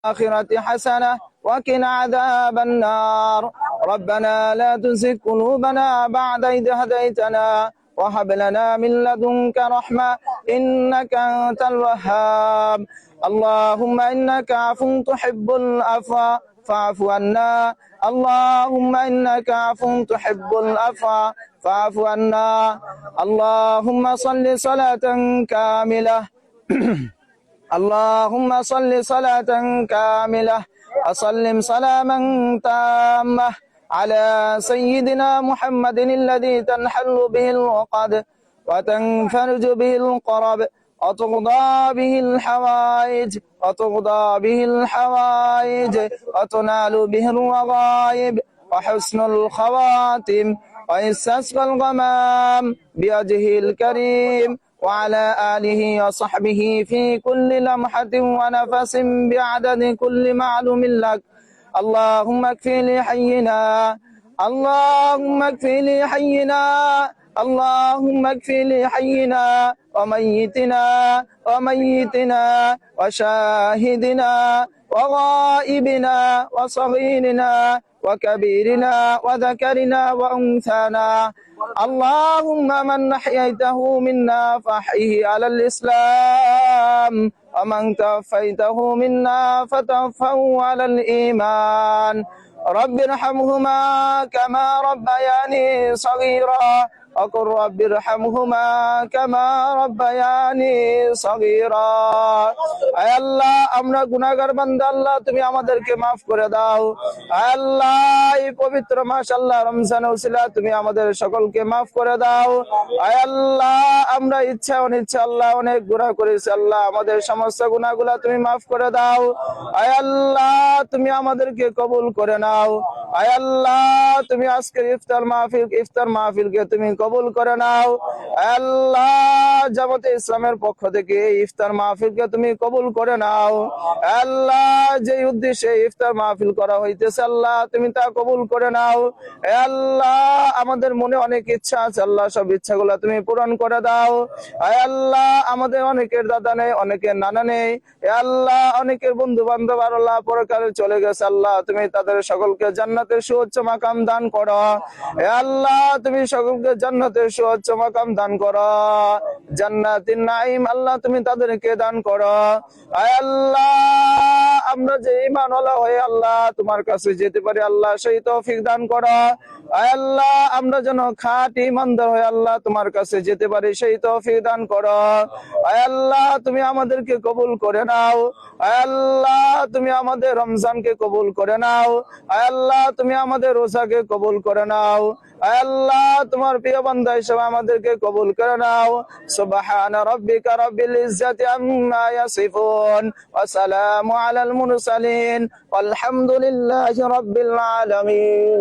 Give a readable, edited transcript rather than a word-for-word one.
الآخرة حسنة وقنا عذاب النار. ربنا لا تزغ قلوبنا بعد إذ هديتنا وهب لنا من لدنك رحمة إنك أنت الوهاب. اللهم إنك عفو تحب العفو فاعف عنا. اللهم إنك عفو تحب العفو فاعف عنا. اللهم صل صلاة كاملة اللهم صل صلاة كاملة وسلم سلاما تاما على سيدنا محمد الذي تنحل به العقد وتنفرج به القرب وتقضى به الحوائج وتنال به الرغائب وحسن الخواتم ويستسقى الغمام بوجهه الكريم وعلى آله وصحبه في كل لمحة ونفس بعدد كل معلوم لك. اللهم اكفي لحينا اللهم اكفي لحينا اللهم اكفي لحينا وميتنا وشاهدنا وغائبنا وصغيرنا وكبيرنا وذكرنا وأنثانا. اللهم من أحييته منا فأحيه على الإسلام ومن توفيته منا فتوفه على الإيمان. رب ارحمهما كما ربياني صغيرا وقل رب ارحمهما كما ربياني صغيرا. আয় আল্লাহ, আমরা গুনাহগার বান্দা, আল্লাহ তুমি আমাদেরকে মাফ করে দাও। আয় আল্লাহ, এই পবিত্র মাস আল্লাহ রমজানের উসিলা তুমি আমাদের সকলকে মাফ করে দাও। আয় আল্লাহ, আমরা ইচ্ছা অনিচ্ছা আল্লাহ অনেক গুনাহ করেছি, আল্লাহ আমাদের সমস্ত গুনাহগুলা তুমি মাফ করে দাও। আয় আল্লাহ, তুমি আমাদেরকে কবুল করে নাও। আয় আল্লাহ, তুমি আজকের ইফতার মাহফিলকে তুমি কবুল করে নাও। আয় আল্লাহ, জামাতে ইসলামের পক্ষ থেকে ইফতার মাহফিলকে তুমি কবুল করে নাও। আল্লাহ, যে উদ্দেশ্যে ইফতার মাহফিল করা হইতেছে আল্লাহ তুমি তা কবুল করে নাও। আল্লাহ, আমাদের মনে অনেক ইচ্ছা আছে আল্লাহ, সব ইচ্ছাগুলো তুমি পূরণ করে দাও। আল্লাহ, আমাদের অনেকের দাদা নেই, অনেকের নানা নেই, আল্লাহ অনেকের বন্ধু বান্ধব আল্লাহ পরকালে চলে গেছে, আল্লাহ তুমি তাদের সকলকে জান্নাতের সুউচ্চ মাকাম দান করো। আল্লাহ, তুমি সকলকে জান্নাতের সুউচ্চ মাকাম দান করো, জান্নাতিন নাঈম আল্লাহ তুমি তাদেরকে দান করো। আল্লাহ, আমরা যে ঈমানওয়ালা হয়ে আল্লাহ তোমার কাছে যেতে পারি আল্লাহ সেই তৌফিক দান করো। আল্লাহ, আমরা যেন খাঁটি ইমানদার হয়ে আল্লাহ তোমার কাছে যেতে পারি সেই তৌফিক দান করো। আল্লাহ, তুমি আমাদেরকে কবুল করে নাও। আল্লাহ, তুমি আমাদের রমজানকে কবুল করে নাও। আল্লাহ, তুমি আমাদের রোজাকে কবুল করে নাও। আল্লাহ, তোমার প্রিয় বান্দা হিসেবে আমাদেরকে কবুল করে নাও। সুবহান রাব্বিকা রাব্বিল ইজ্জাতি আম্মা ইয়াসিফুন ওয়া সালামু আলাল মুরসালিন ওয়ালহামদুলিল্লাহি রাব্বিল আলামিন।